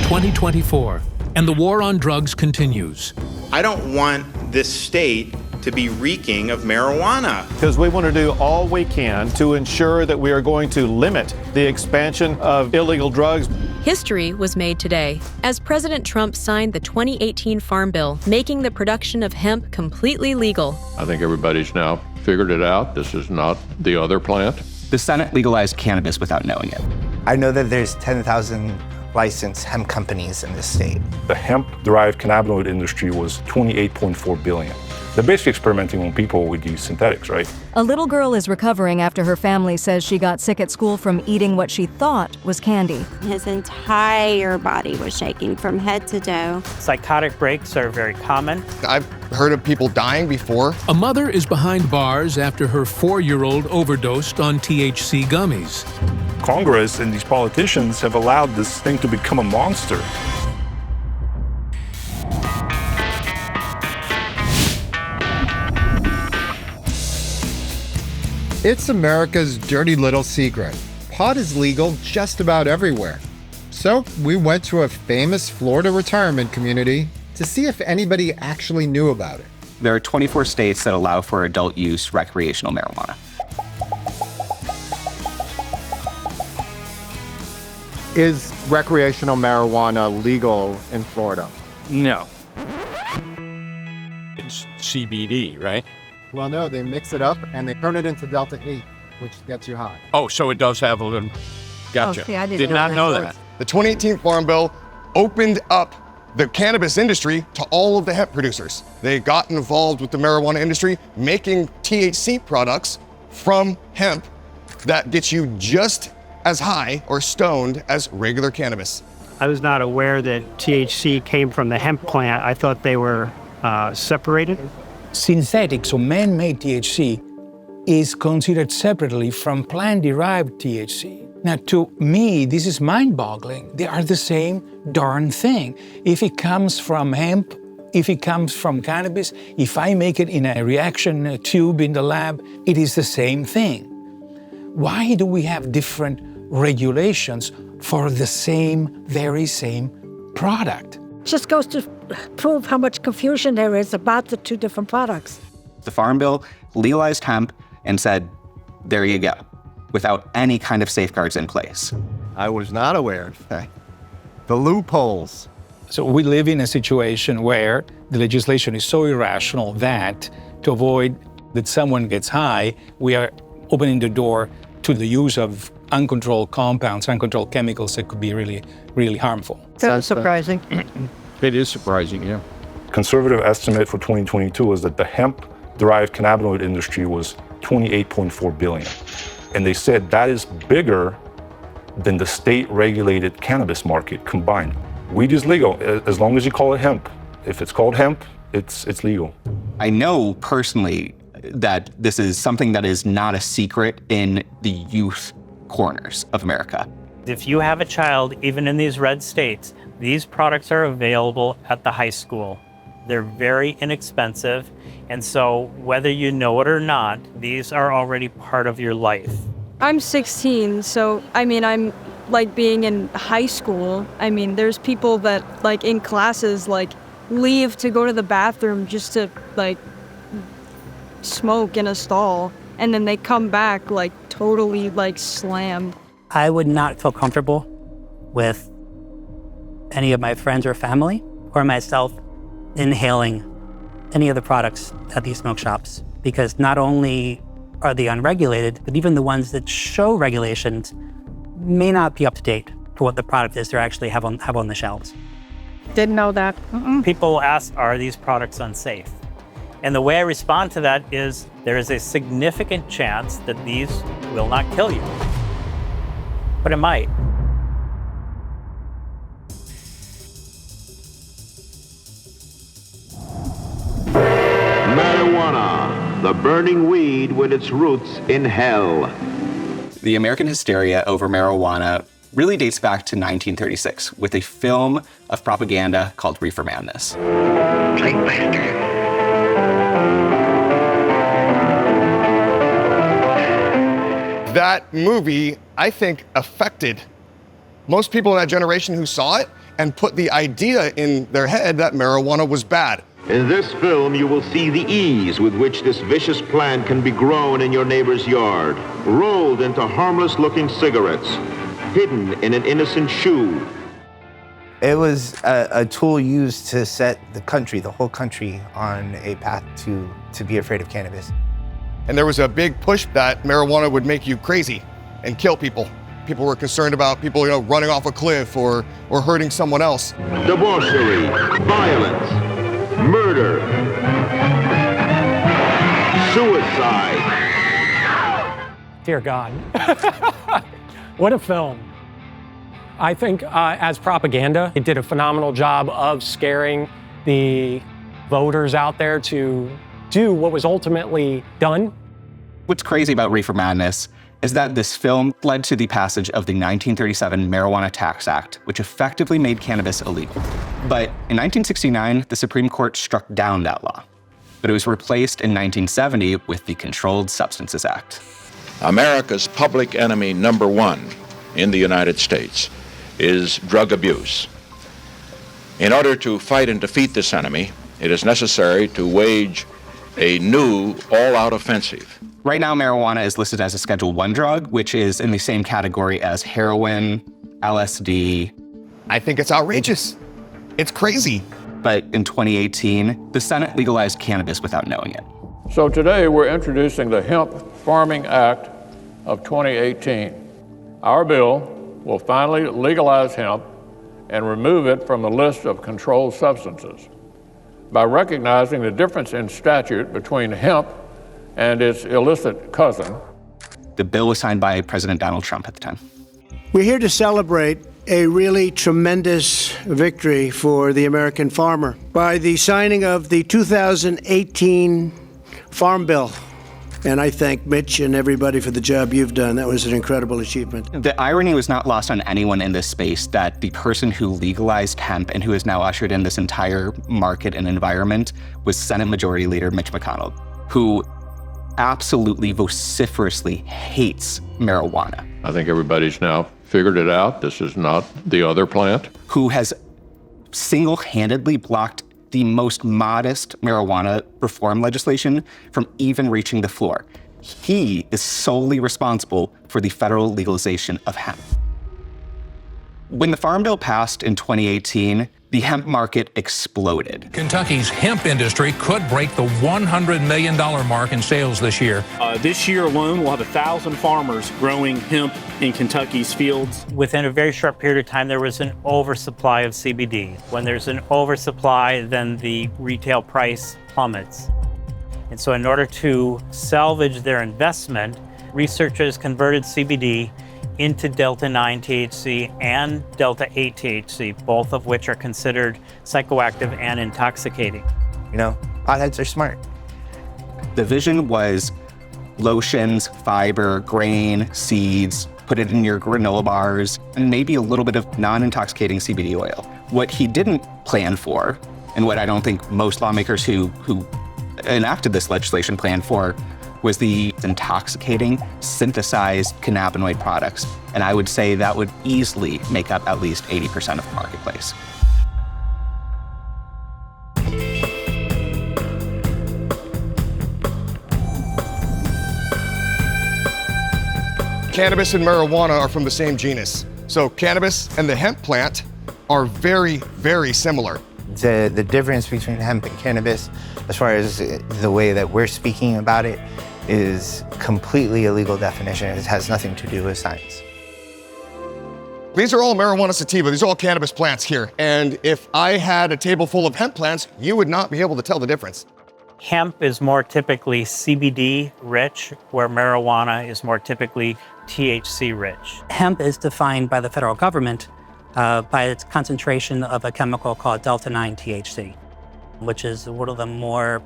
2024, and the war on drugs continues. I don't want this state to be reeking of marijuana. Because we want to do all we can to ensure that we are going to limit the expansion of illegal drugs. History was made today as President Trump signed the 2018 Farm Bill, making the production of hemp completely legal. I think everybody's now figured it out. This is not the other plant. The Senate legalized cannabis without knowing it. I know that there's 10,000 licensed hemp companies in this state. The hemp-derived cannabinoid industry was $28.4 billion. They're basically experimenting on people with these synthetics, right? A little girl is recovering after her family says she got sick at school from eating what she thought was candy. His entire body was shaking from head to toe. Psychotic breaks are very common. I've heard of people dying before. A mother is behind bars after her 4-year-old overdosed on THC gummies. Congress and these politicians have allowed this thing to become a monster. It's America's dirty little secret. Pot is legal just about everywhere. So we went to a famous Florida retirement community to see if anybody actually knew about it. There are 24 states that allow for adult use recreational marijuana. Is recreational marijuana legal in Florida? No. It's CBD, right? Well, no, they mix it up and they turn it into Delta 8, which gets you high. Oh, so it does have a little... Gotcha. Oh, see, I Did not know that. The 2018 Farm Bill opened up the cannabis industry to all of the hemp producers. They got involved with the marijuana industry, making THC products from hemp that gets you just as high or stoned as regular cannabis. I was not aware that THC came from the hemp plant. I thought they were separated. Synthetic, so man-made THC, is considered separately from plant-derived THC. Now, to me, this is mind-boggling. They are the same darn thing. If it comes from hemp, if it comes from cannabis, if I make it in a reaction tube in the lab, it is the same thing. Why do we have different regulations for the very same product? Just goes to prove how much confusion there is about the two different products. The Farm Bill legalized hemp and said, there you go, without any kind of safeguards in place. I was not aware. The loopholes. So we live in a situation where the legislation is so irrational that to avoid that someone gets high, we are opening the door to the use of uncontrolled compounds, uncontrolled chemicals that could be really, really harmful. That's surprising. It is surprising, yeah. Conservative estimate for 2022 is that the hemp-derived cannabinoid industry was $28.4 billion. And they said that is bigger than the state-regulated cannabis market combined. Weed is legal, as long as you call it hemp. If it's called hemp, it's legal. I know personally that this is something that is not a secret in the youth corners of America. If you have a child, even in these red states, these products are available at the high school. They're very inexpensive, and so whether you know it or not, these are already part of your life. I'm 16, so I'm like being in high school. There's people that like in classes like leave to go to the bathroom just to like smoke in a stall, and then they come back like totally like slammed. I would not feel comfortable with any of my friends or family or myself inhaling any of the products at these smoke shops, because not only are they unregulated, but even the ones that show regulations may not be up to date for what the product is they actually have on the shelves. Didn't know that. People ask, are these products unsafe? And the way I respond to that is there is a significant chance that these will not kill you, but it might. Marijuana, the burning weed with its roots in hell. The American hysteria over marijuana really dates back to 1936 with a film of propaganda called Reefer Madness. That movie, I think, affected most people in that generation who saw it and put the idea in their head that marijuana was bad. In this film, you will see the ease with which this vicious plant can be grown in your neighbor's yard, rolled into harmless-looking cigarettes, hidden in an innocent shoe. It was a tool used to set the whole country, on a path to be afraid of cannabis. And there was a big push that marijuana would make you crazy and kill people. People were concerned about people, running off a cliff or hurting someone else. Debauchery, violence, murder, suicide. Dear God. What a film. I think as propaganda, it did a phenomenal job of scaring the voters out there to do what was ultimately done. What's crazy about Reefer Madness is that this film led to the passage of the 1937 Marijuana Tax Act, which effectively made cannabis illegal. But in 1969, the Supreme Court struck down that law. But it was replaced in 1970 with the Controlled Substances Act. America's public enemy number one in the United States is drug abuse. In order to fight and defeat this enemy, it is necessary to wage a new all-out offensive. Right now, marijuana is listed as a Schedule I drug, which is in the same category as heroin, LSD. I think it's outrageous. It's crazy. But in 2018, the Senate legalized cannabis without knowing it. So today we're introducing the Hemp Farming Act of 2018. Our bill will finally legalize hemp and remove it from the list of controlled substances by recognizing the difference in statute between hemp and its illicit cousin. The bill was signed by President Donald Trump at the time. We're here to celebrate a really tremendous victory for the American farmer by the signing of the 2018 Farm Bill. And I thank Mitch and everybody for the job you've done. That was an incredible achievement. The irony was not lost on anyone in this space that the person who legalized hemp and who has now ushered in this entire market and environment was Senate Majority Leader Mitch McConnell, who absolutely vociferously hates marijuana. I think everybody's now figured it out. This is not the other plant. Who has single-handedly blocked the most modest marijuana reform legislation from even reaching the floor. He is solely responsible for the federal legalization of hemp. When the Farm Bill passed in 2018, the hemp market exploded. Kentucky's hemp industry could break the $100 million mark in sales this year. This year alone, we'll have 1,000 farmers growing hemp in Kentucky's fields. Within a very short period of time, there was an oversupply of CBD. When there's an oversupply, then the retail price plummets. And so in order to salvage their investment, researchers converted CBD into Delta-9 THC and Delta-8 THC, both of which are considered psychoactive and intoxicating. Potheads are smart. The vision was lotions, fiber, grain, seeds, put it in your granola bars, and maybe a little bit of non-intoxicating CBD oil. What he didn't plan for, and what I don't think most lawmakers who enacted this legislation planned for, was the intoxicating, synthesized cannabinoid products. And I would say that would easily make up at least 80% of the marketplace. Cannabis and marijuana are from the same genus. So cannabis and the hemp plant are very, very similar. The difference between hemp and cannabis, as far as the way that we're speaking about it, is completely a legal definition. It has nothing to do with science. These are all marijuana sativa. These are all cannabis plants here. And if I had a table full of hemp plants, you would not be able to tell the difference. Hemp is more typically CBD rich, where marijuana is more typically THC rich. Hemp is defined by the federal government by its concentration of a chemical called Delta-9 THC, which is one of the more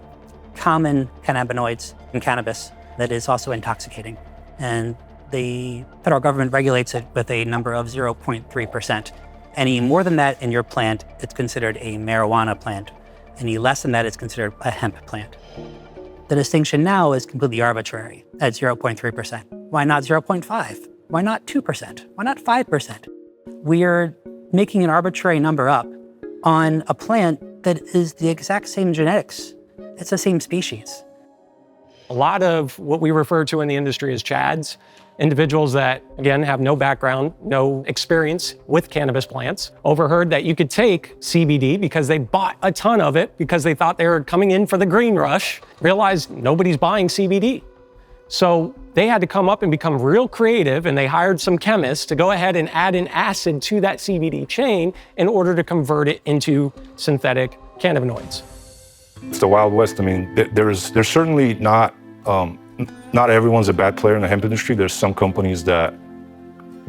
common cannabinoids in cannabis that is also intoxicating. And the federal government regulates it with a number of 0.3%. Any more than that in your plant, it's considered a marijuana plant. Any less than that, it's considered a hemp plant. The distinction now is completely arbitrary at 0.3%. Why not 0.5? Why not 2%? Why not 5%? We're making an arbitrary number up on a plant that is the exact same genetics. It's the same species. A lot of what we refer to in the industry as chads, individuals that, again, have no background, no experience with cannabis plants, overheard that you could take CBD because they bought a ton of it because they thought they were coming in for the green rush, realized nobody's buying CBD. So they had to come up and become real creative, and they hired some chemists to go ahead and add an acid to that CBD chain in order to convert it into synthetic cannabinoids. It's the Wild West. I mean, there's certainly not everyone's a bad player in the hemp industry. There's some companies that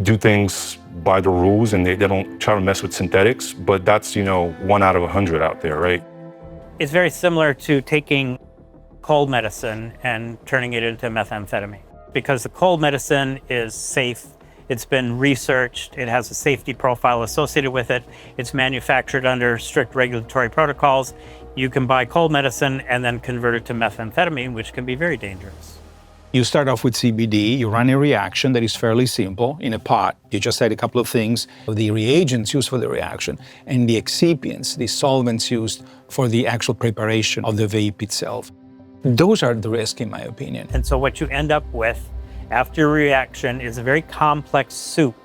do things by the rules and they don't try to mess with synthetics, but that's, 1 out of 100 out there, right? It's very similar to taking cold medicine and turning it into methamphetamine. Because the cold medicine is safe, it's been researched, it has a safety profile associated with it, it's manufactured under strict regulatory protocols. You can buy cold medicine and then convert it to methamphetamine, which can be very dangerous. You start off with CBD, you run a reaction that is fairly simple in a pot. You just add a couple of things, the reagents used for the reaction, and the excipients, the solvents used for the actual preparation of the vape itself. Those are the risk, in my opinion. And so what you end up with after reaction is a very complex soup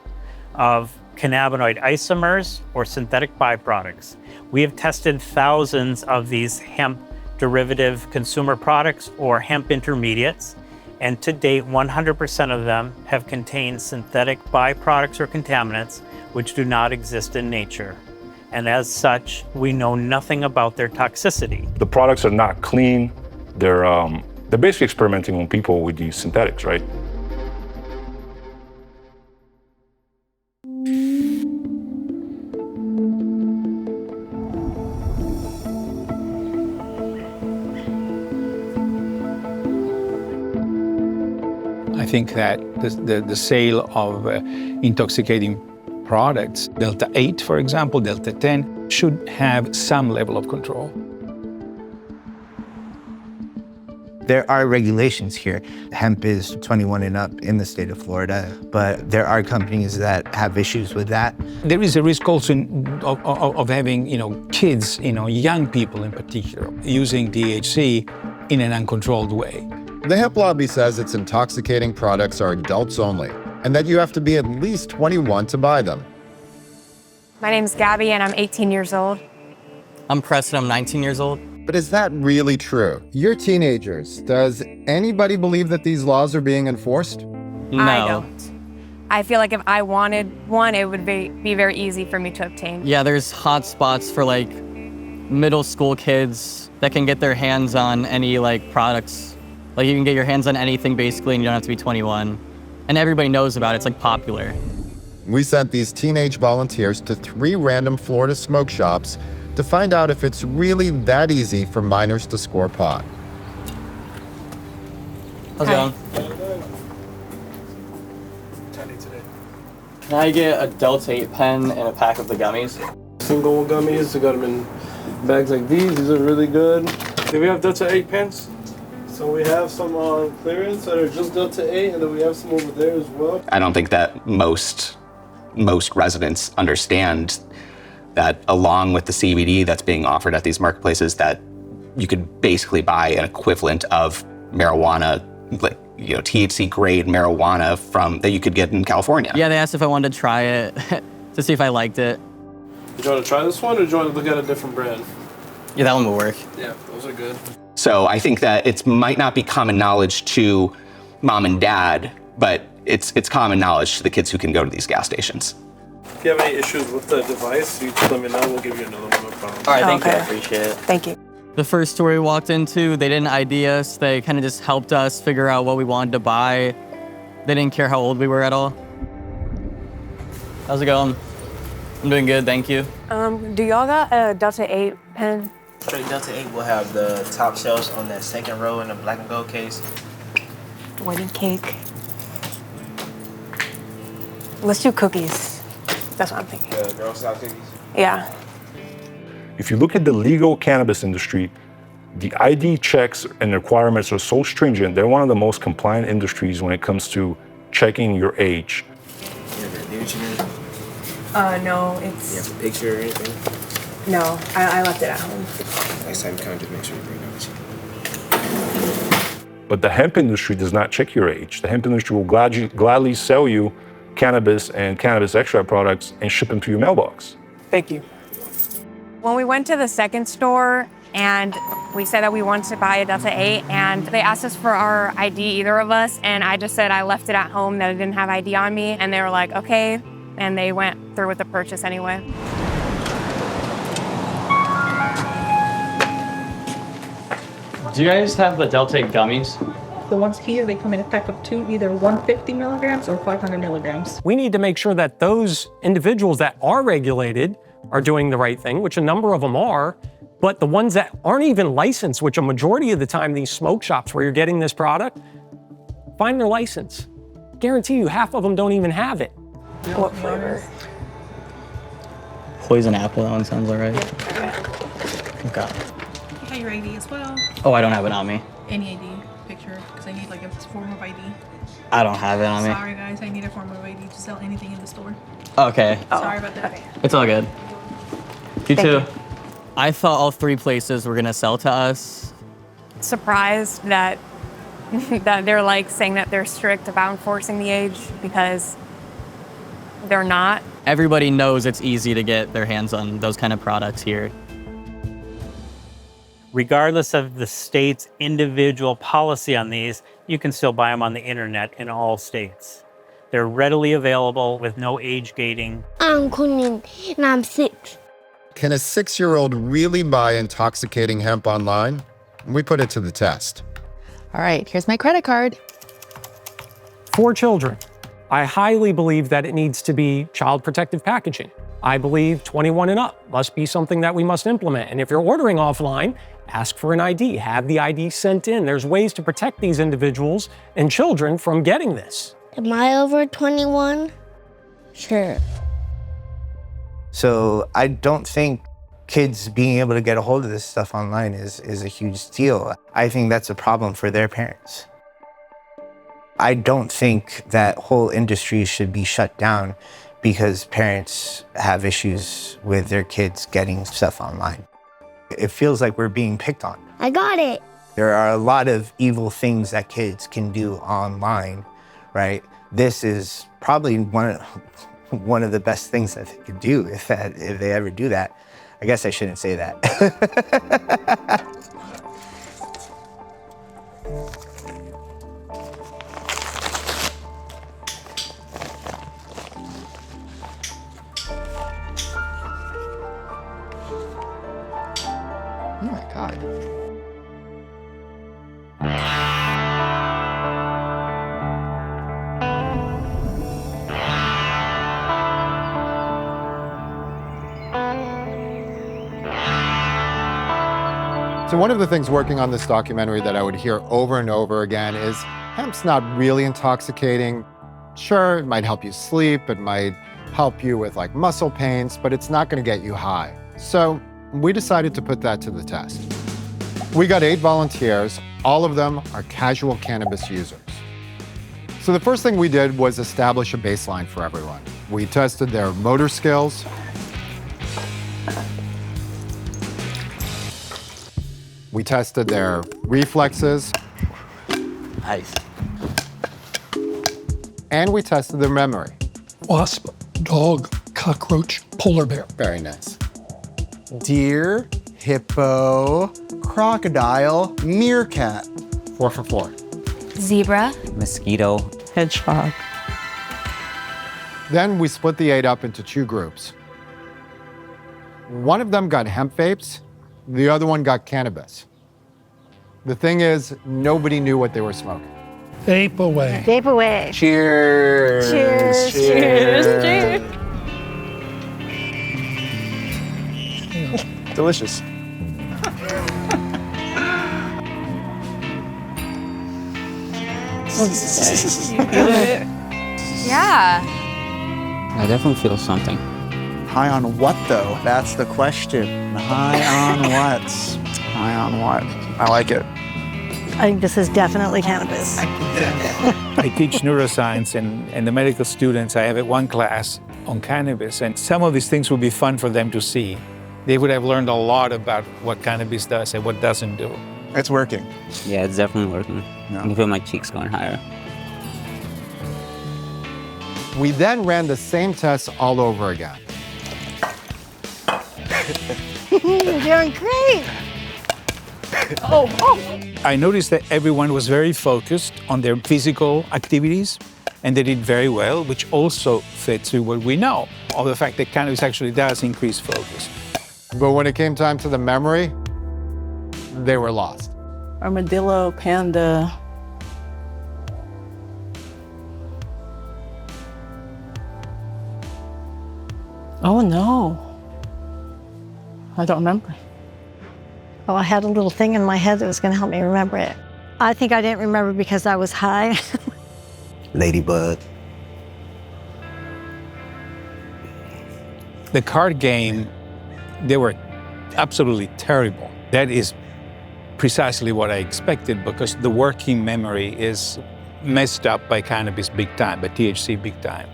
of cannabinoid isomers or synthetic byproducts. We have tested thousands of these hemp derivative consumer products or hemp intermediates, and to date, 100% of them have contained synthetic byproducts or contaminants which do not exist in nature. And as such, we know nothing about their toxicity. The products are not clean. They're basically experimenting on people with these synthetics, right? I think that the sale of intoxicating products, Delta 8, for example, Delta 10, should have some level of control. There are regulations here. Hemp is 21 and up in the state of Florida, but there are companies that have issues with that. There is a risk also of having, kids, young people in particular, using THC in an uncontrolled way. The hemp lobby says its intoxicating products are adults only, and that you have to be at least 21 to buy them. My name's Gabby, and I'm 18 years old. I'm Preston, I'm 19 years old. But is that really true? You're teenagers. Does anybody believe that these laws are being enforced? No. I don't. I feel like if I wanted one, it would be very easy for me to obtain. Yeah, there's hot spots for middle school kids that can get their hands on any products. You can get your hands on anything basically and you don't have to be 21. And everybody knows about it, it's popular. We sent these teenage volunteers to 3 random Florida smoke shops to find out if it's really that easy for minors to score pot. How's it going? Can I get a Delta 8 pen and a pack of the gummies? Single gummies, we got them in bags like these. These are really good. Do we have Delta 8 pens? So we have some on clearance that are just Delta 8, and then we have some over there as well. I don't think that most residents understand that along with the CBD that's being offered at these marketplaces, that you could basically buy an equivalent of marijuana, THC grade marijuana that you could get in California. Yeah, they asked if I wanted to try it to see if I liked it. Do you want to try this one, or do you want to look at a different brand? Yeah, that one will work. Yeah, those are good. So I think that it might not be common knowledge to mom and dad, but it's common knowledge to the kids who can go to these gas stations. If you have any issues with the device, you just let me know. We'll give you another one, no problem. All right, thank you. I appreciate it. Thank you. The first store we walked into, they didn't ID us. They kind of just helped us figure out what we wanted to buy. They didn't care how old we were at all. How's it going? I'm doing good, thank you. Do y'all got a Delta 8 pen? Straight Delta 8 will have the top shelves on that second row in the black and gold case. Wedding cake. Let's do cookies. That's what I'm thinking. Girl Scout cookies? Yeah. If you look at the legal cannabis industry, the ID checks and requirements are so stringent. They're one of the most compliant industries when it comes to checking your age. No, You it's... have a picture or anything? No, I left it at home. Next time, kind of just make sure you bring it with you. But the hemp industry does not check your age. The hemp industry will gladly sell you cannabis and cannabis extract products and ship them to your mailbox. Thank you. When we went to the second store and we said that we wanted to buy a Delta 8 and they asked us for our ID, either of us, and I just said I left it at home, that I didn't have ID on me, and they were like, okay, and they went through with the purchase anyway. Do you guys have the Delta 8 gummies? The ones here, they come in a pack of 2, either 150 milligrams or 500 milligrams. We need to make sure that those individuals that are regulated are doing the right thing, which a number of them are, but the ones that aren't even licensed, which a majority of the time these smoke shops where you're getting this product, find their license. Guarantee you half of them don't even have it. What flavor? Poison apple, that one sounds all right. Okay. You have your ID as well. Oh, I don't have it on me. Any ID picture, because I need like a form of ID. I don't have it on me. Sorry guys, I need a form of ID to sell anything in the store. Okay. Sorry about that. It's all good. You Thank too. you. I thought all 3 places were gonna sell to us. Surprised that that they're like saying that they're strict about enforcing the age, because they're not. Everybody knows it's easy to get their hands on those kind of products here. Regardless of the state's individual policy on these, you can still buy them on the internet in all states. They're readily available with no age gating. I'm Kunin, and I'm 6. Can a 6-year-old really buy intoxicating hemp online? We put it to the test. All right, here's my credit card. For children, I highly believe that it needs to be child protective packaging. I believe 21 and up must be something that we must implement. And if you're ordering offline, ask for an ID, have the ID sent in. There's ways to protect these individuals and children from getting this. Am I over 21? Sure. So I don't think kids being able to get a hold of this stuff online is a huge deal. I think that's a problem for their parents. I don't think that whole industry should be shut down because parents have issues with their kids getting stuff online. It feels like we're being picked on. I got it. There are a lot of evil things that kids can do online, right? This is probably one of the best things that they could do if they ever do that. I guess I shouldn't say that. Oh my God. So one of the things working on this documentary that I would hear over and over again is hemp's not really intoxicating. Sure, it might help you sleep, it might help you with like muscle pains, but it's not gonna get you high. So we decided to put that to the test. We got 8 volunteers. All of them are casual cannabis users. So the first thing we did was establish a baseline for everyone. We tested their motor skills. We tested their reflexes. Nice. And we tested their memory. Wasp, dog, cockroach, polar bear. Very nice. Deer, hippo, crocodile, meerkat. 4 for 4. Zebra. Mosquito. Hedgehog. Then we split the 8 up into 2 groups. One of them got hemp vapes, the other one got cannabis. The thing is, nobody knew what they were smoking. Vape away. Vape away. Cheers. Cheers. Cheers. Cheers. Delicious. Yeah. I definitely feel something. High on what, though? That's the question. High on what? High on what? I like it. I think this is definitely cannabis. I teach neuroscience, and the medical students, I have one class on cannabis, and some of these things would be fun for them to see. They would have learned a lot about what cannabis does and what doesn't do. It's working. Yeah, it's definitely working. I can feel my cheeks going higher. We then ran the same tests all over again. You're doing great. I noticed that everyone was very focused on their physical activities, and they did very well, which also fits with what we know of the fact that cannabis actually does increase focus. But when it came time to the memory, they were lost. Armadillo, panda. Oh no. I don't remember. Well, I had a little thing in my head that was going to help me remember it. I think I didn't remember because I was high. Ladybug. The card game, they were absolutely terrible. That is precisely what I expected because the working memory is messed up by cannabis big time, by THC big time.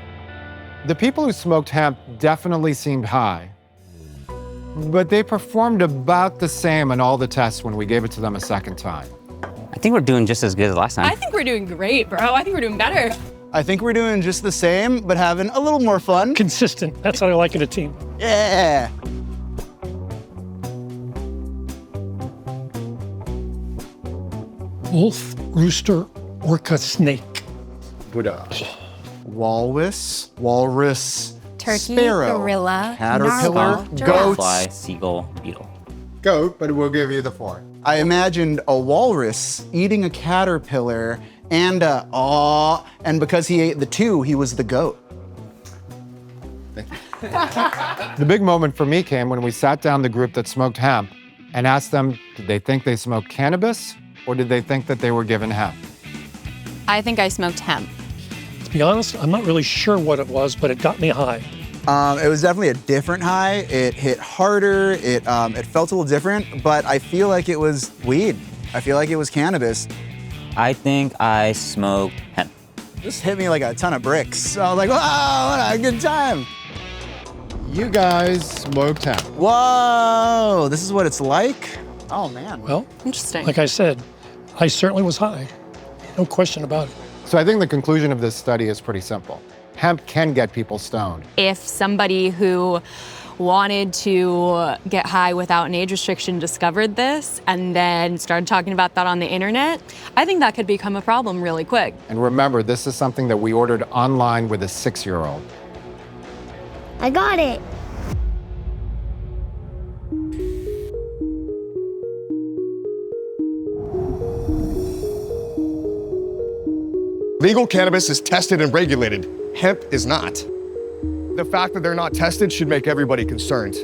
The people who smoked hemp definitely seemed high, but they performed about the same on all the tests when we gave it to them a second time. I think we're doing just as good as last time. I think we're doing great, bro. I think we're doing better. I think we're doing just the same, but having a little more fun. Consistent. That's what I like in a team. Yeah. Wolf, rooster, orca, snake. Buddha. Walrus, walrus, Turkey, sparrow, gorilla, caterpillar, narwhal, goats. Fly, seagull, beetle. Goat, but we'll give you the 4. I imagined a walrus eating a caterpillar and and because he ate the 2, he was the goat. The big moment for me came when we sat down the group that smoked hemp and asked them, did they think they smoked cannabis or did they think that they were given hemp? I think I smoked hemp. To be honest, I'm not really sure what it was, but it got me high. It was definitely a different high. It hit harder. It felt a little different, but I feel like it was weed. I feel like it was cannabis. I think I smoked hemp. This hit me like a ton of bricks. I was like, wow, what a good time. You guys smoked hemp. Whoa, this is what it's like? Oh, man. Well, Interesting. like I said, I certainly was high. No question about it. So I think the conclusion of this study is pretty simple. Hemp can get people stoned. If somebody who wanted to get high without an age restriction discovered this and then started talking about that on the internet, I think that could become a problem really quick. And remember, this is something that we ordered online with a 6-year-old. I got it. Legal cannabis is tested and regulated. Hemp is not. The fact that they're not tested should make everybody concerned,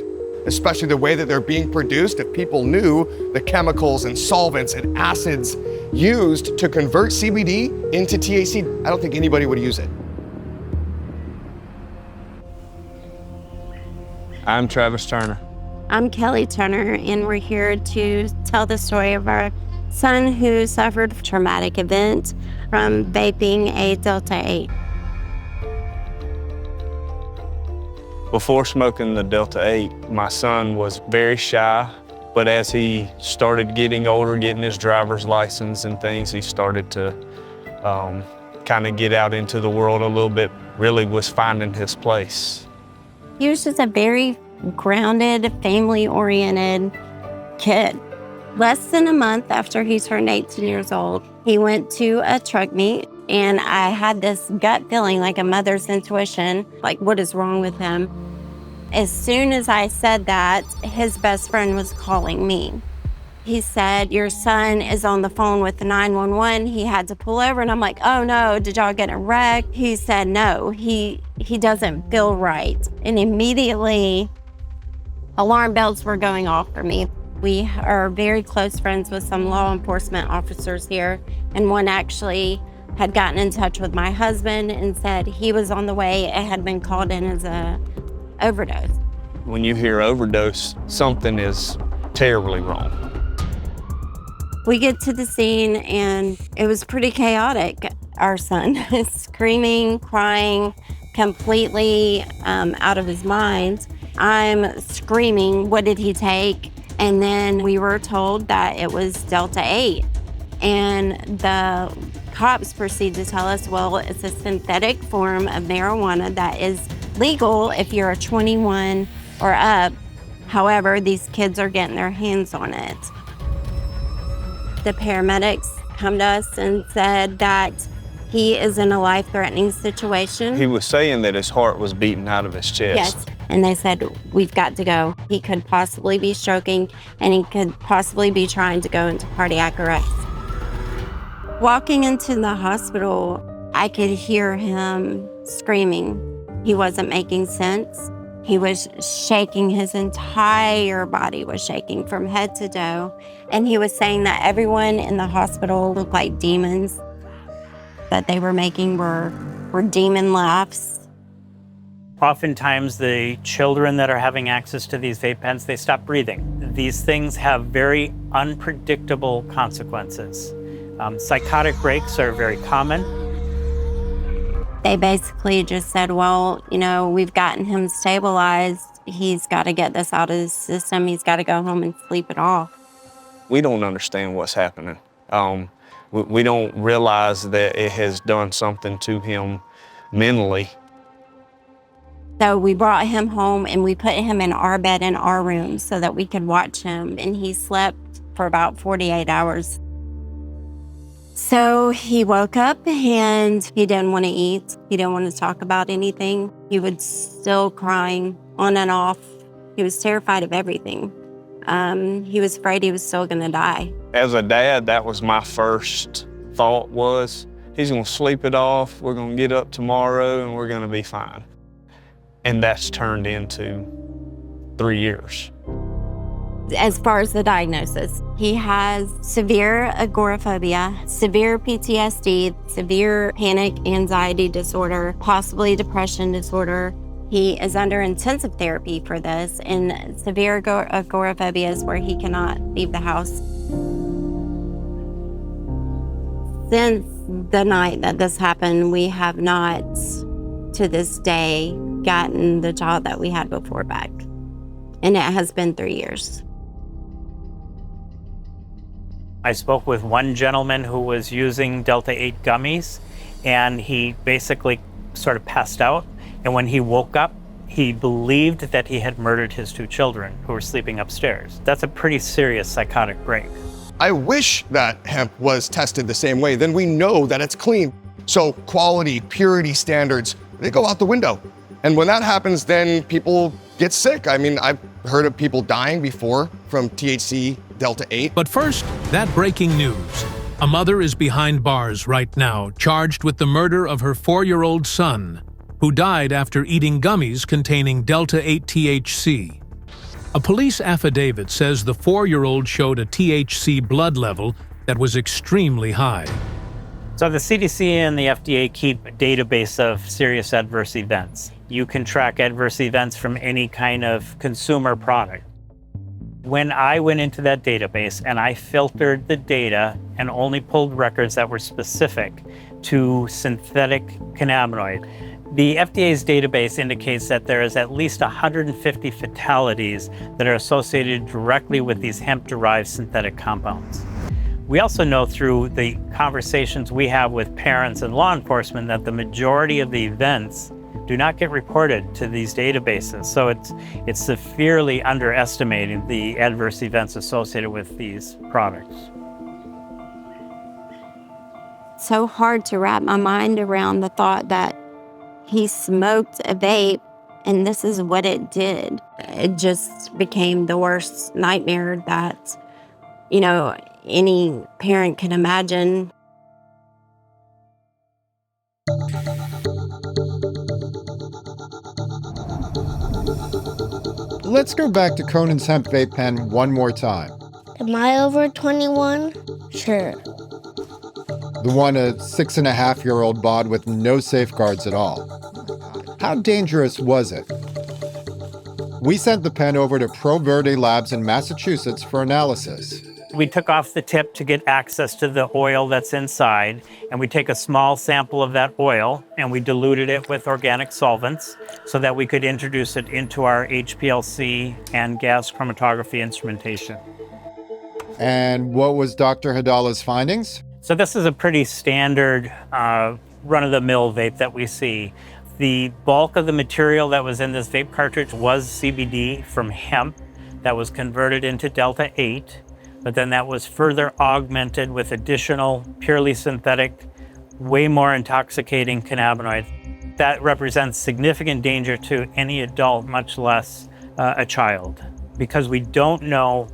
especially the way that they're being produced. If people knew the chemicals and solvents and acids used to convert CBD into THC, I don't think anybody would use it. I'm Travis Turner. I'm Kelly Turner, and we're here to tell the story of our son who suffered a traumatic event from vaping a Delta 8. Before smoking the Delta 8, my son was very shy, but as he started getting older, getting his driver's license and things, he started to kind of get out into the world a little bit, really was finding his place. He was just a very grounded, family-oriented kid. Less than a month after he turned 18 years old, he went to a truck meet, and I had this gut feeling, like a mother's intuition, like what is wrong with him? As soon as I said that, his best friend was calling me. He said, your son is on the phone with the 911. He had to pull over, and I'm like, oh no, did y'all get in a wreck? He said, no, he doesn't feel right. And immediately, alarm bells were going off for me. We are very close friends with some law enforcement officers here, and one actually had gotten in touch with my husband and said he was on the way. It had been called in as a overdose. When you hear overdose, something is terribly wrong. We get to the scene, and it was pretty chaotic. Our son is screaming, crying, completely out of his mind. I'm screaming, what did he take? And then we were told that it was Delta 8. And the cops proceed to tell us, well, it's a synthetic form of marijuana that is legal if you're 21 or up. However, these kids are getting their hands on it. The paramedics come to us and said that he is in a life-threatening situation. He was saying that his heart was beating out of his chest. Yes, and they said, we've got to go. He could possibly be stroking, and he could possibly be trying to go into cardiac arrest. Walking into the hospital, I could hear him screaming. He wasn't making sense. He was shaking, his entire body was shaking from head to toe. And he was saying that everyone in the hospital looked like demons. That they were making were demon laughs. Oftentimes the children that are having access to these vape pens, they stop breathing. These things have very unpredictable consequences. Psychotic breaks are very common. They basically just said, well, you know, we've gotten him stabilized. He's got to get this out of his system. He's got to go home and sleep it off. We don't understand what's happening. We don't realize that it has done something to him mentally. So we brought him home and we put him in our bed in our room so that we could watch him. And he slept for about 48 hours. So he woke up and he didn't want to eat. He didn't want to talk about anything. He was still crying on and off. He was terrified of everything. He was afraid he was still going to die. As a dad, that was my first thought was, he's going to sleep it off, we're going to get up tomorrow, and we're going to be fine. And that's turned into 3 years. As far as the diagnosis, he has severe agoraphobia, severe PTSD, severe panic anxiety disorder, possibly depression disorder. He is under intensive therapy for this, and severe agoraphobia is where he cannot leave the house. Since the night that this happened, we have not, to this day, gotten the child that we had before back. And it has been 3 years. I spoke with one gentleman who was using Delta 8 gummies, and he basically sort of passed out. And when he woke up, he believed that he had murdered his 2 children who were sleeping upstairs. That's a pretty serious psychotic break. I wish that hemp was tested the same way. Then we know that it's clean. So quality, purity standards, they go out the window. And when that happens, then people get sick. I mean, I've heard of people dying before from THC Delta 8. But first, that breaking news. A mother is behind bars right now, charged with the murder of her 4-year-old son, who died after eating gummies containing Delta 8 THC. A police affidavit says the 4-year-old showed a THC blood level that was extremely high. So the CDC and the FDA keep a database of serious adverse events. You can track adverse events from any kind of consumer product. When I went into that database and I filtered the data and only pulled records that were specific to synthetic cannabinoid, the FDA's database indicates that there is at least 150 fatalities that are associated directly with these hemp-derived synthetic compounds. We also know through the conversations we have with parents and law enforcement that the majority of the events do not get reported to these databases. So it's severely underestimating the adverse events associated with these products. So hard to wrap my mind around the thought that he smoked a vape and this is what it did. It just became the worst nightmare that, you know, any parent can imagine. Let's go back to Conan's hemp vape pen one more time. Am I over 21? Sure. The one a 6.5-year-old bought with no safeguards at all. How dangerous was it? We sent the pen over to Pro Verde Labs in Massachusetts for analysis. We took off the tip to get access to the oil that's inside, and we take a small sample of that oil and we diluted it with organic solvents so that we could introduce it into our HPLC and gas chromatography instrumentation. And what was Dr. Hidala's findings? So this is a pretty standard run-of-the-mill vape that we see. The bulk of the material that was in this vape cartridge was CBD from hemp that was converted into Delta 8, but then that was further augmented with additional purely synthetic, way more intoxicating cannabinoids. That represents significant danger to any adult, much less a child, because we don't know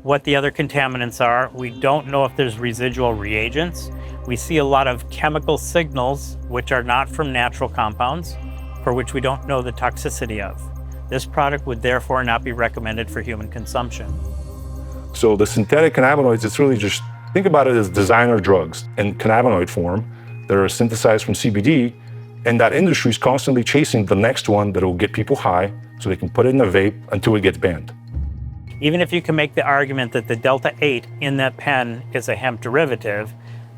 what the other contaminants are. We don't know if there's residual reagents. We see a lot of chemical signals, which are not from natural compounds, for which we don't know the toxicity of. This product would therefore not be recommended for human consumption. So the synthetic cannabinoids, it's really just, think about it as designer drugs in cannabinoid form that are synthesized from CBD, and that industry is constantly chasing the next one that will get people high so they can put it in a vape until it gets banned. Even if you can make the argument that the Delta 8 in that pen is a hemp derivative,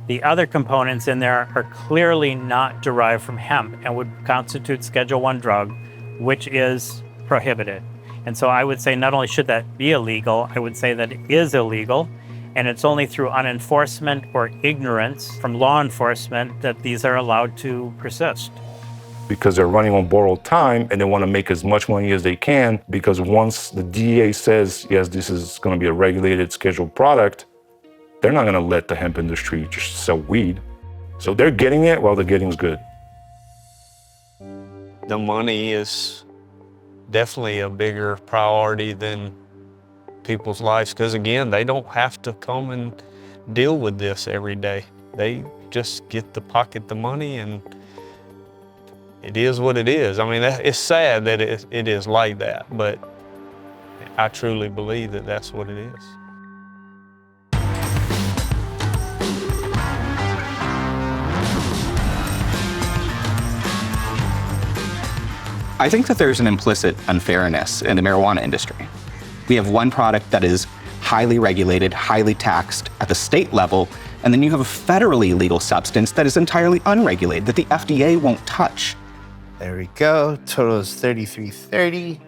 the other components in there are clearly not derived from hemp and would constitute Schedule I drug, which is prohibited. And so I would say not only should that be illegal, I would say that it is illegal, and it's only through unenforcement or ignorance from law enforcement that these are allowed to persist. Because they're running on borrowed time and they want to make as much money as they can, because once the DEA says, yes, this is going to be a regulated scheduled product, they're not going to let the hemp industry just sell weed. So they're getting it while the getting's good. The money is definitely a bigger priority than people's lives, because again, they don't have to come and deal with this every day. They just get to pocket the money, and it is what it is. I mean, it's sad that it is like that, but I truly believe that that's what it is. I think that there's an implicit unfairness in the marijuana industry. We have one product that is highly regulated, highly taxed at the state level, and then you have a federally legal substance that is entirely unregulated, that the FDA won't touch. There we go. Total is 3330.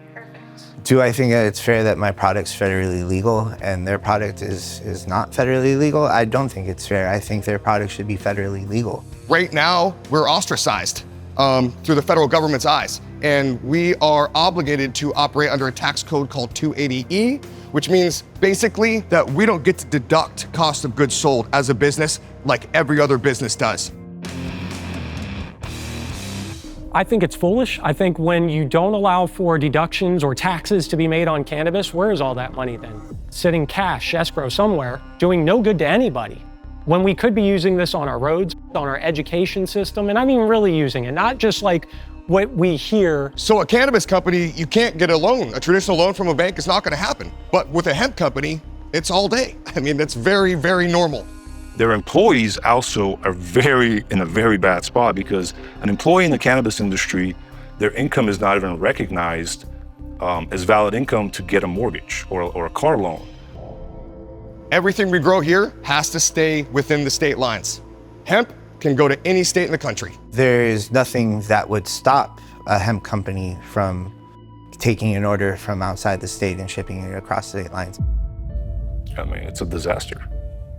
Do I think that it's fair that my product's federally legal and their product is not federally legal? I don't think it's fair. I think their product should be federally legal. Right now, we're ostracized through the federal government's eyes. And we are obligated to operate under a tax code called 280E, which means basically that we don't get to deduct cost of goods sold as a business like every other business does. I think it's foolish. I think when you don't allow for deductions or taxes to be made on cannabis, where is all that money then? Sitting cash, escrow somewhere, doing no good to anybody. When we could be using this on our roads, on our education system, and I mean really using it, not just like what we hear. So a cannabis company, you can't get a loan. A traditional loan from a bank is not going to happen. But with a hemp company, it's all day. I mean, that's very, very normal. Their employees also are in a very bad spot, because an employee in the cannabis industry, their income is not even recognized as valid income to get a mortgage or a car loan. Everything we grow here has to stay within the state lines. Hemp can go to any state in the country. There is nothing that would stop a hemp company from taking an order from outside the state and shipping it across state lines. I mean, it's a disaster.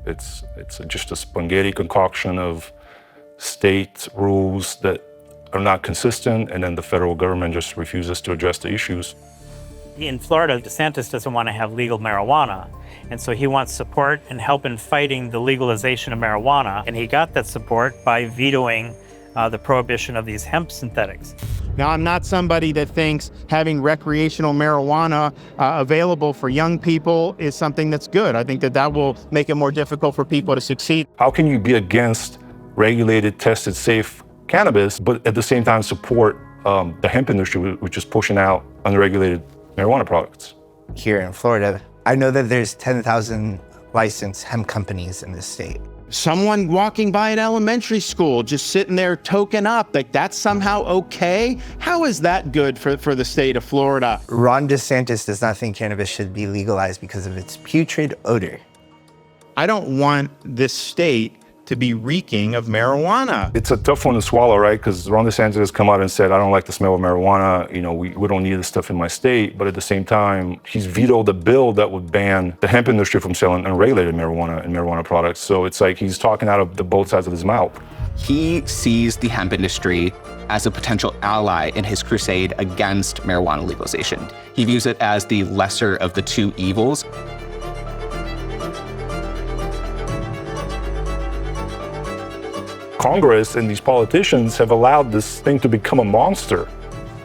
It's just a spaghetti concoction of state rules that are not consistent, and then the federal government just refuses to address the issues. In Florida, DeSantis doesn't want to have legal marijuana, and so he wants support and help in fighting the legalization of marijuana, and he got that support by vetoing the prohibition of these hemp synthetics. Now, I'm not somebody that thinks having recreational marijuana available for young people is something that's good. I think that will make it more difficult for people to succeed. How can you be against regulated, tested, safe cannabis, but at the same time support the hemp industry, which is pushing out unregulated marijuana products? Here in Florida, I know that there's 10,000 licensed hemp companies in this state. Someone walking by an elementary school, just sitting there token up, like that's somehow okay? How is that good for the state of Florida? Ron DeSantis does not think cannabis should be legalized because of its putrid odor. I don't want this state to be reeking of marijuana. It's a tough one to swallow, right? Because Ron DeSantis come out and said, I don't like the smell of marijuana. You know, we don't need this stuff in my state. But at the same time, he's vetoed a bill that would ban the hemp industry from selling unregulated marijuana and marijuana products. So it's like he's talking out of the both sides of his mouth. He sees the hemp industry as a potential ally in his crusade against marijuana legalization. He views it as the lesser of the two evils. Congress and these politicians have allowed this thing to become a monster.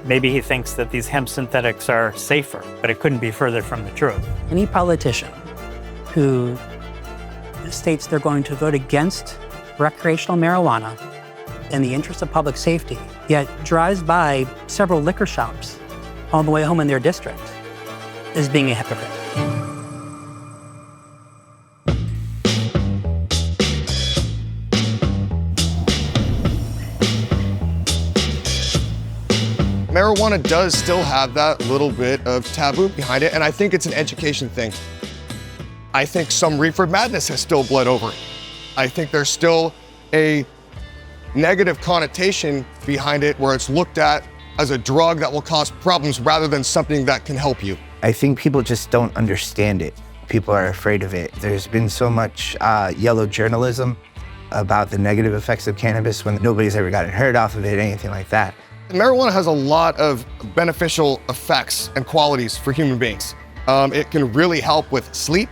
Maybe he thinks that these hemp synthetics are safer, but it couldn't be further from the truth. Any politician who states they're going to vote against recreational marijuana in the interest of public safety, yet drives by several liquor shops on the way home in their district, is being a hypocrite. Marijuana does still have that little bit of taboo behind it, and I think it's an education thing. I think some reefer madness has still bled over. I think there's still a negative connotation behind it where it's looked at as a drug that will cause problems rather than something that can help you. I think people just don't understand it. People are afraid of it. There's been so much yellow journalism about the negative effects of cannabis when nobody's ever gotten hurt off of it, anything like that. Marijuana has a lot of beneficial effects and qualities for human beings. It can really help with sleep.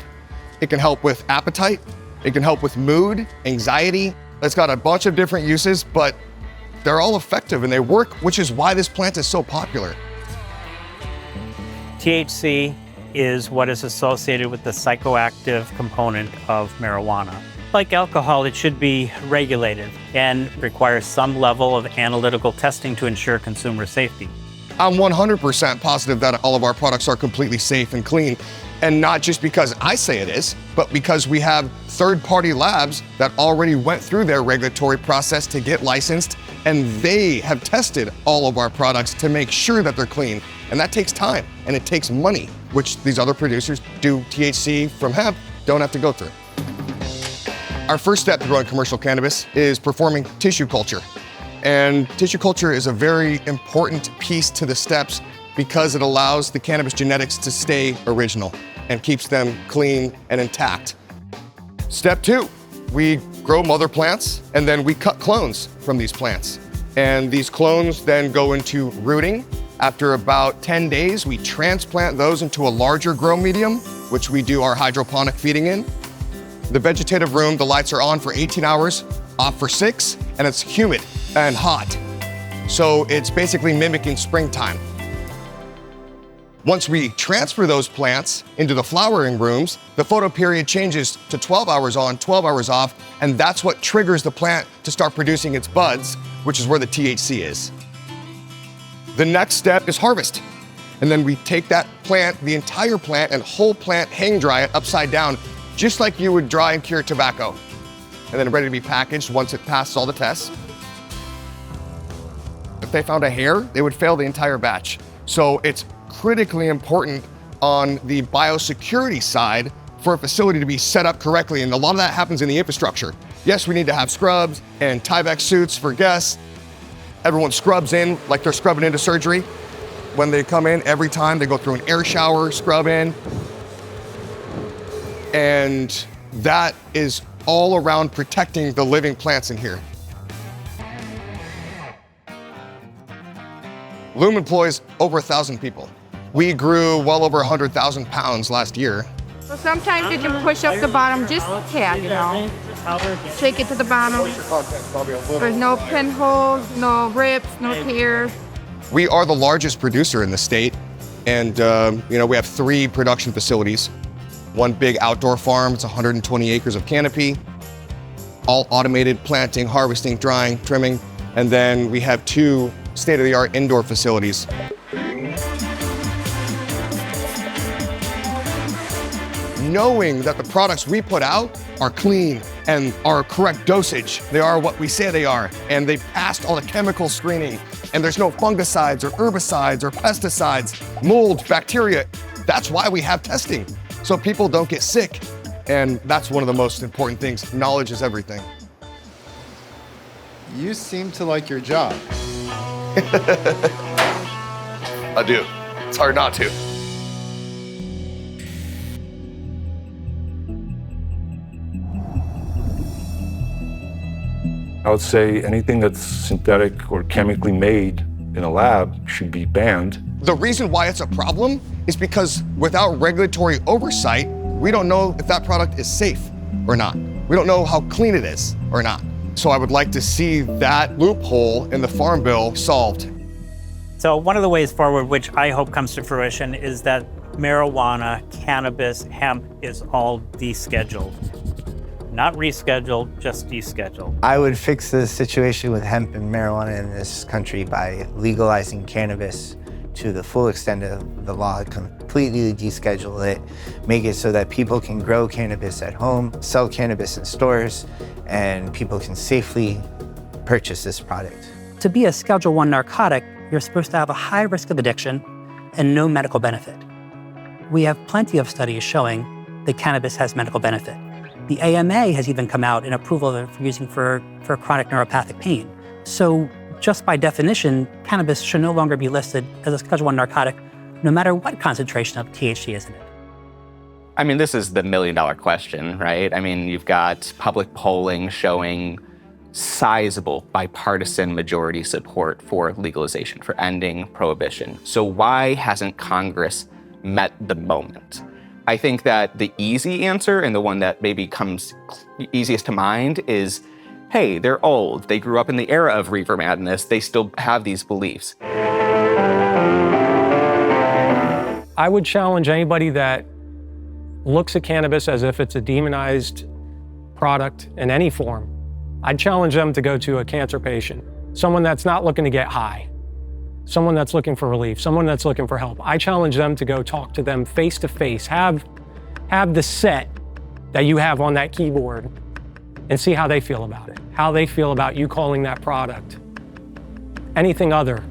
It can help with appetite. It can help with mood, anxiety. It's got a bunch of different uses, but they're all effective and they work, which is why this plant is so popular. THC is what is associated with the psychoactive component of marijuana. Like alcohol, it should be regulated and requires some level of analytical testing to ensure consumer safety. I'm 100% positive that all of our products are completely safe and clean, and not just because I say it is, but because we have third-party labs that already went through their regulatory process to get licensed, and they have tested all of our products to make sure that they're clean. And that takes time, and it takes money, which these other producers do THC from hemp don't have to go through. Our first step to growing commercial cannabis is performing tissue culture. And tissue culture is a very important piece to the steps because it allows the cannabis genetics to stay original and keeps them clean and intact. Step 2, we grow mother plants and then we cut clones from these plants. And these clones then go into rooting. After about 10 days, we transplant those into a larger grow medium, which we do our hydroponic feeding in. The vegetative room, the lights are on for 18 hours, off for 6, and it's humid and hot. So it's basically mimicking springtime. Once we transfer those plants into the flowering rooms, the photo period changes to 12 hours on, 12 hours off, and that's what triggers the plant to start producing its buds, which is where the THC is. The next step is harvest. And then we take that plant, the entire plant, and whole plant, hang dry it upside down, just like you would dry and cure tobacco. And then ready to be packaged once it passes all the tests. If they found a hair, they would fail the entire batch. So it's critically important on the biosecurity side for a facility to be set up correctly. And a lot of that happens in the infrastructure. Yes, we need to have scrubs and Tyvek suits for guests. Everyone scrubs in like they're scrubbing into surgery. When they come in, every time they go through an air shower, scrub in. And that is all around protecting the living plants in here. Loom employs over 1,000 people. We grew well over 100,000 pounds last year. So sometimes you can push up the bottom just a tad, you know. Take it to the bottom. There's no pinholes, no rips, no tears. We are the largest producer in the state. And we have 3 production facilities. One big outdoor farm, it's 120 acres of canopy, all automated planting, harvesting, drying, trimming. And then we have 2 state-of-the-art indoor facilities. Knowing that the products we put out are clean and are correct dosage, they are what we say they are, and they passed all the chemical screening, and there's no fungicides or herbicides or pesticides, mold, bacteria. That's why we have testing, so people don't get sick. And that's one of the most important things. Knowledge is everything. You seem to like your job. I do. It's hard not to. I would say anything that's synthetic or chemically made in a lab should be banned. The reason why it's a problem is because without regulatory oversight, we don't know if that product is safe or not. We don't know how clean it is or not. So I would like to see that loophole in the Farm Bill solved. So one of the ways forward, which I hope comes to fruition, is that marijuana, cannabis, hemp is all descheduled. Not rescheduled, just descheduled. I would fix the situation with hemp and marijuana in this country by legalizing cannabis to the full extent of the law, completely deschedule it, make it so that people can grow cannabis at home, sell cannabis in stores, and people can safely purchase this product. To be a Schedule I narcotic, you're supposed to have a high risk of addiction and no medical benefit. We have plenty of studies showing that cannabis has medical benefit. The AMA has even come out in approval of it for using for chronic neuropathic pain. So just by definition, cannabis should no longer be listed as a Schedule I narcotic, no matter what concentration of THC is in it. I mean, this is the million-dollar question, right? I mean, you've got public polling showing sizable bipartisan majority support for legalization, for ending prohibition. So why hasn't Congress met the moment? I think that the easy answer, and the one that maybe comes easiest to mind, is, hey, they're old. They grew up in the era of reefer madness. They still have these beliefs. I would challenge anybody that looks at cannabis as if it's a demonized product in any form. I'd challenge them to go to a cancer patient, someone that's not looking to get high, someone that's looking for relief, someone that's looking for help. I challenge them to go talk to them face to face, have the set that you have on that keyboard and see how they feel about it, how they feel about you calling that product anything other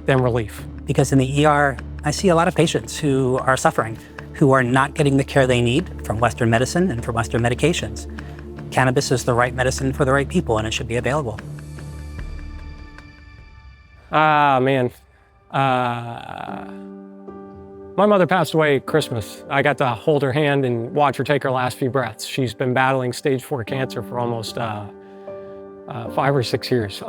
than relief. Because in the ER, I see a lot of patients who are suffering, who are not getting the care they need from Western medicine and from Western medications. Cannabis is the right medicine for the right people, and it should be available. Ah, man. My mother passed away at Christmas. I got to hold her hand and watch her take her last few breaths. She's been battling stage 4 cancer for almost 5 or 6 years.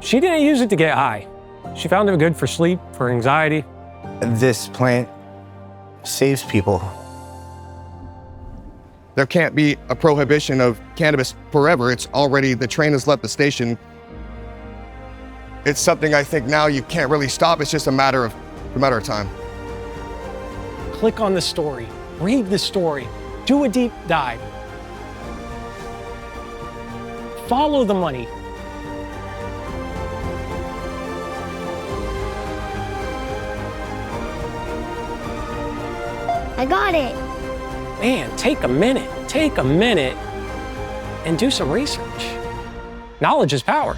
She didn't use it to get high. She found it good for sleep, for anxiety. This plant saves people. There can't be a prohibition of cannabis forever. It's already, the train has left the station. It's something I think now you can't really stop. It's just a matter of time. Click on the story, read the story, do a deep dive. Follow the money. I got it. Man, take a minute and do some research. Knowledge is power.